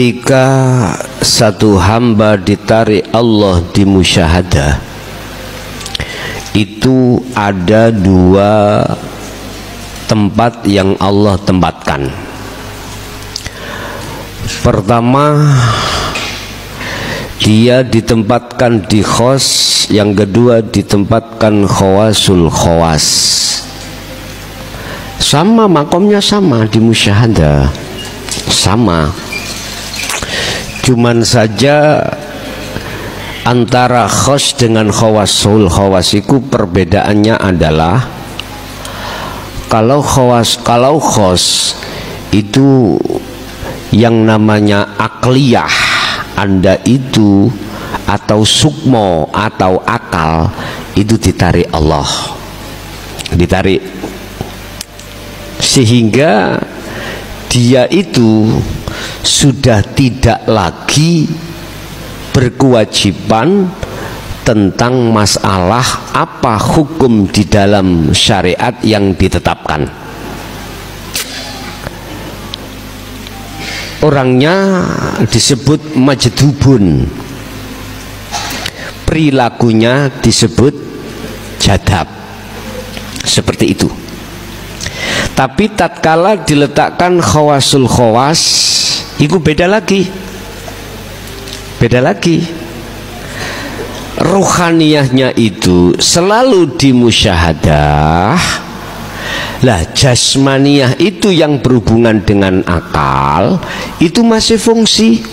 Ketika satu hamba ditarik Allah di musyahadah, itu ada dua tempat yang Allah tempatkan. Pertama, dia ditempatkan di khos, yang kedua ditempatkan khawasul khawas. Sama makomnya, sama di musyahadah, sama. Cuman saja antara khos dengan khawasul khawas itu perbedaannya adalah kalau khos itu yang namanya akliyah, Anda itu atau sukmo atau akal itu ditarik Allah, ditarik, sehingga dia itu sudah tidak lagi berkewajiban tentang masalah apa hukum di dalam syariat yang ditetapkan. Orangnya disebut majdubun, perilakunya disebut jadab, seperti itu. Tapi tatkala diletakkan khawasul khawas, itu beda lagi, beda lagi. Ruhaniyahnya itu selalu di musyahadah. Lah jasmaniyah itu yang berhubungan dengan akal, itu masih fungsi.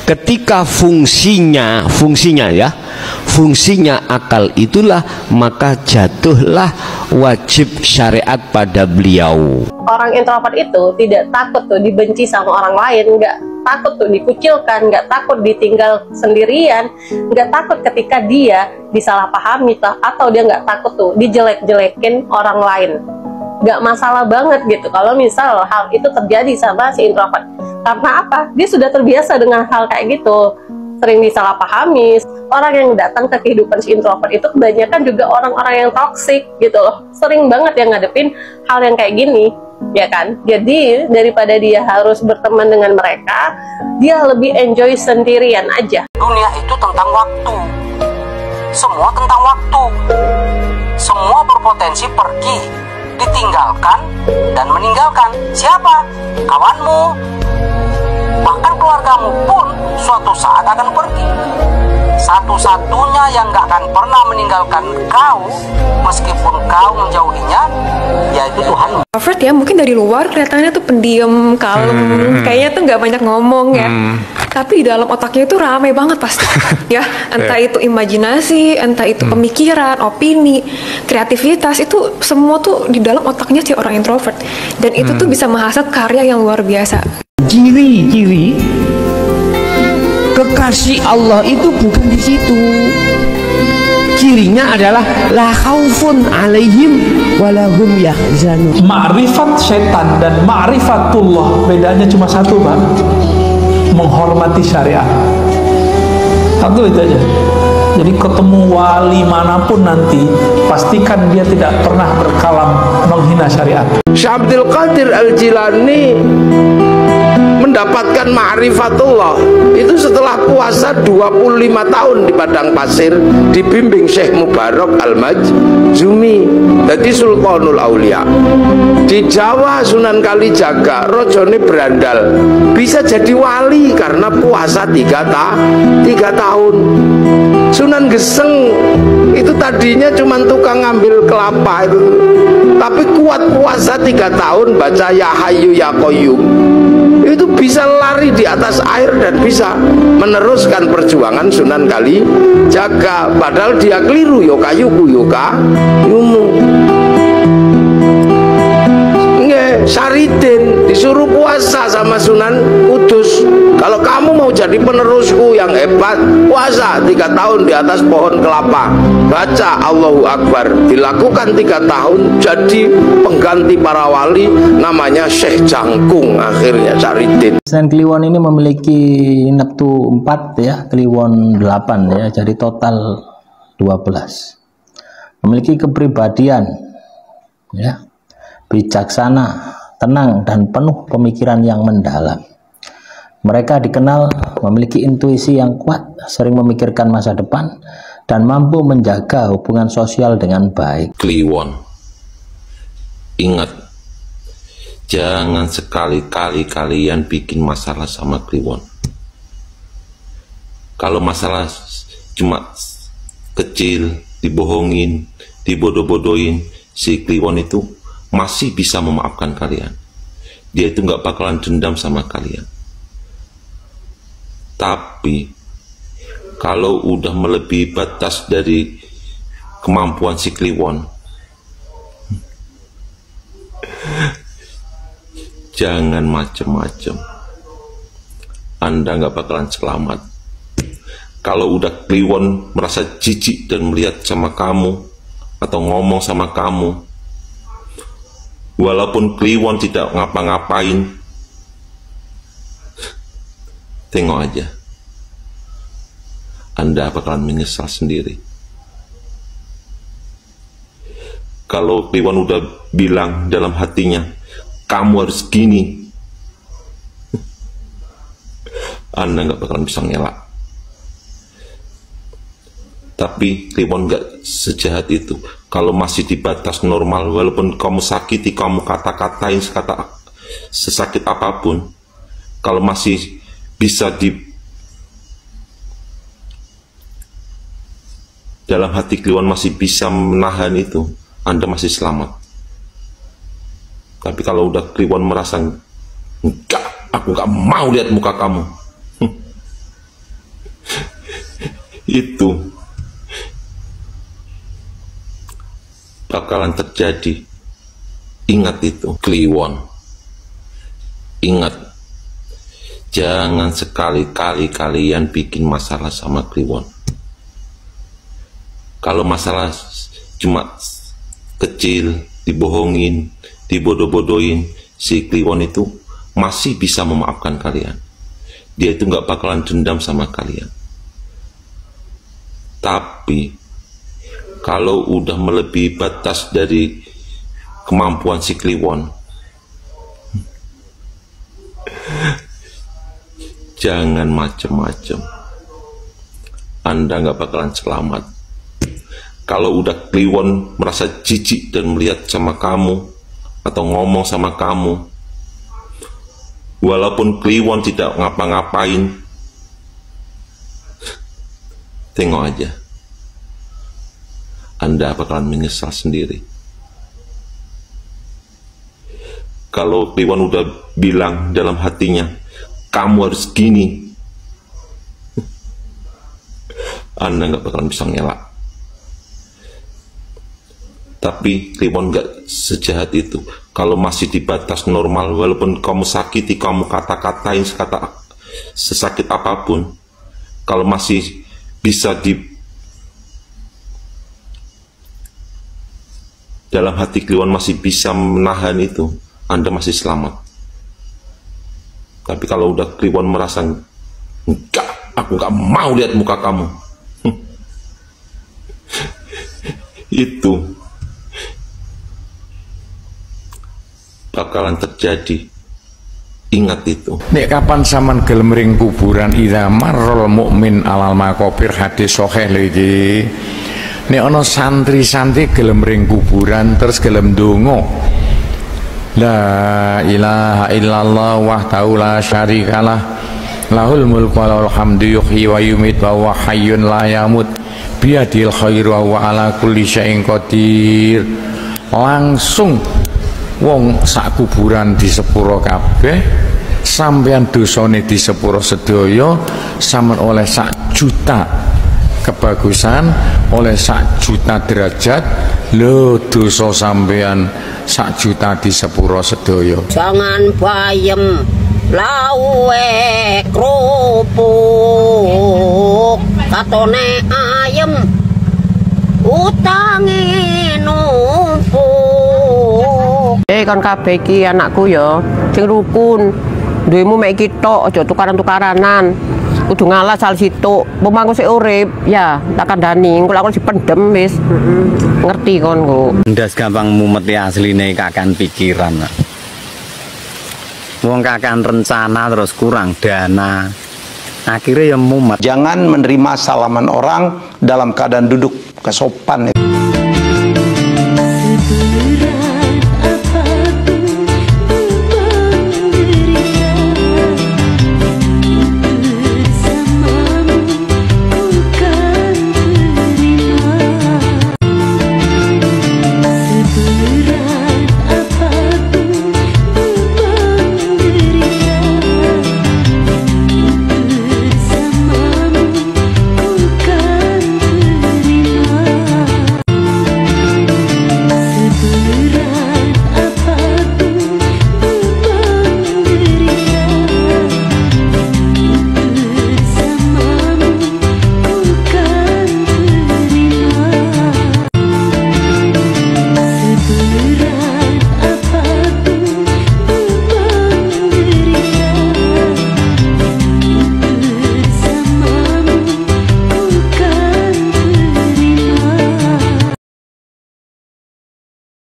Ketika fungsinya ya, fungsinya akal itulah, maka jatuhlah wajib syariat pada beliau. Orang introvert itu tidak takut tuh dibenci sama orang lain, nggak takut tuh dikucilkan, nggak takut ditinggal sendirian, nggak takut ketika dia disalahpahami atau dia nggak takut tuh dijelek-jelekin orang lain. Nggak masalah banget gitu kalau misal hal itu terjadi sama si introvert. Karena apa? Dia sudah terbiasa dengan hal kayak gitu, sering disalahpahami. Orang yang datang ke kehidupan si introvert itu kebanyakan juga orang-orang yang toksik gitu loh, sering banget yang ngadepin hal yang kayak gini, ya kan? Jadi daripada dia harus berteman dengan mereka, dia lebih enjoy sendirian aja. Dunia itu tentang waktu, semua tentang waktu, semua berpotensi pergi, ditinggalkan dan meninggalkan. Siapa? Kawanmu, bahkan keluargamu pun suatu saat akan pergi. Satu-satunya yang gak akan pernah meninggalkan kau meskipun kau menjauhinya, yaitu Tuhan. Introvert ya, mungkin dari luar kelihatannya tuh pendiam, kalem, kayaknya tuh nggak banyak ngomong ya. Tapi di dalam otaknya itu ramai banget pasti. Ya, entah itu imajinasi, entah itu pemikiran, opini, kreativitas, itu semua tuh di dalam otaknya si orang introvert. Dan itu tuh bisa menghasilkan karya yang luar biasa. Ciri-ciri kekasih Allah itu bukan di situ. Cirinya adalah la khaufun alaihim walahum yahzanun. Ma'rifat setan dan ma'rifatullah bedanya cuma satu, Pak. Menghormati syariat. Satu itu aja. Jadi ketemu wali manapun nanti, pastikan dia tidak pernah berkalam menghina syariat. Syekh Abdul Qadir Al-Jilani mendapatkan ma'rifatullah itu setelah puasa 25 tahun di padang pasir, dibimbing Syekh Mubarak Al-Majzumi, jadi Sultanul Aulia. Di Jawa Sunan Kalijaga rojone berandal, bisa jadi wali karena puasa 3 tahun. Sunan Geseng itu tadinya cuma tukang ngambil kelapa itu, tapi kuat puasa 3 tahun, baca ya Hayyu ya Qayyum, itu bisa lari di atas air dan bisa meneruskan perjuangan Sunan Kalijaga. Padahal dia keliru, yo kayuku yo kayumu. Saridin disuruh puasa sama Sunan Kudus. Kalau kamu mau jadi penerusku yang hebat, puasa 3 tahun di atas pohon kelapa, baca Allahu Akbar, dilakukan 3 tahun, jadi pengganti para wali, namanya Syekh Jangkung akhirnya Saridin. Selain Kliwon ini memiliki neptu 4 ya, Kliwon 8 ya, jadi total 12. Memiliki kepribadian ya, bijaksana, tenang dan penuh pemikiran yang mendalam. Mereka dikenal memiliki intuisi yang kuat, sering memikirkan masa depan, dan mampu menjaga hubungan sosial dengan baik. Kliwon, ingat, jangan sekali-kali kalian bikin masalah sama Kliwon. Kalau masalah cuma kecil, dibohongin, dibodoh-bodohin, si Kliwon itu masih bisa memaafkan kalian. Dia itu nggak bakalan dendam sama kalian. Tapi kalau udah melebihi batas dari kemampuan si Kliwon, jangan macem-macem. Anda nggak bakalan selamat. Kalau udah Kliwon merasa jijik dan melihat sama kamu atau ngomong sama kamu, walaupun Kliwon tidak ngapa-ngapain, tengok aja, Anda bakalan menyesal sendiri. Kalau Kliwon udah bilang dalam hatinya, kamu harus gini, Anda nggak bakalan bisa ngelak. Tapi Kliwon nggak sejahat itu. Kalau masih di batas normal, walaupun kamu sakiti, kamu kata-katain sesakit apapun, kalau masih bisa di dalam hati Kliwon masih bisa menahan itu, Anda masih selamat. Tapi kalau udah Kliwon merasa, enggak, aku nggak mau lihat muka kamu, itu bakalan terjadi. Ingat itu, Kliwon. Ingat, jangan sekali-kali kalian bikin masalah sama Kliwon. Kalau masalah cuma kecil, dibohongin, dibodoh-bodohin, si Kliwon itu masih bisa memaafkan kalian. Dia itu nggak bakalan dendam sama kalian. Tapi kalau udah melebihi batas dari kemampuan si Kliwon, jangan macem-macem. Anda nggak bakalan selamat. Kalau udah Kliwon merasa jijik dan melihat sama kamu atau ngomong sama kamu, walaupun Kliwon tidak ngapa-ngapain, tengok aja, Anda bakalan menyesal sendiri. Kalau Kliwon udah bilang dalam hatinya, kamu harus gini, Anda nggak bakalan bisa ngelak. Tapi Kliwon nggak sejahat itu. Kalau masih di batas normal, walaupun kamu sakiti, kamu kata-katain sesakit apapun, kalau masih bisa di dalam hati Kliwon masih bisa menahan itu, Anda masih selamat. Tapi kalau udah Kliwon merasa, enggak, aku nggak mau lihat muka kamu, itu bakalan terjadi. Ingat itu. Nek kapan saman gelem ring kuburan idza marrul mukmin alal makobir, hadis sahih lho iki. Nek ana santri-santri gelem ring kuburan terus gelem ndonga, la ilaha illallah wahdahu la syarikalah, lahul mulku wa lahul hamdu yuhyi wa yumiit wa huwa hayyun la yamut biyadil khairu wa huwa ala kulli syai'in qadir. Langsung wong sak kuburan di sepuro kabeh, sampean dosane di sepuro sedaya, sampean oleh 1 juta kebagusan, oleh 1 juta derajat. Lho, dosa sampean 1 juta di sepuro sedaya. Jangan bayem lawe kerupuk, katone ayem utange numpuk. Kon kabeh iki anakku ya, sing rukun. Duwemu mek iki tok, aja tukaran-tukaranan. Kudu ngalah sal situk. Pemangku sik urip, ya tak kandhani, engko aku dipendem wis. Ngerti kon kok. Ndas gampang mumet asline kakan pikiran. Wong kakan rencana terus kurang dana. Akhirnya ya mumet. Jangan menerima salaman orang dalam keadaan duduk kesopan.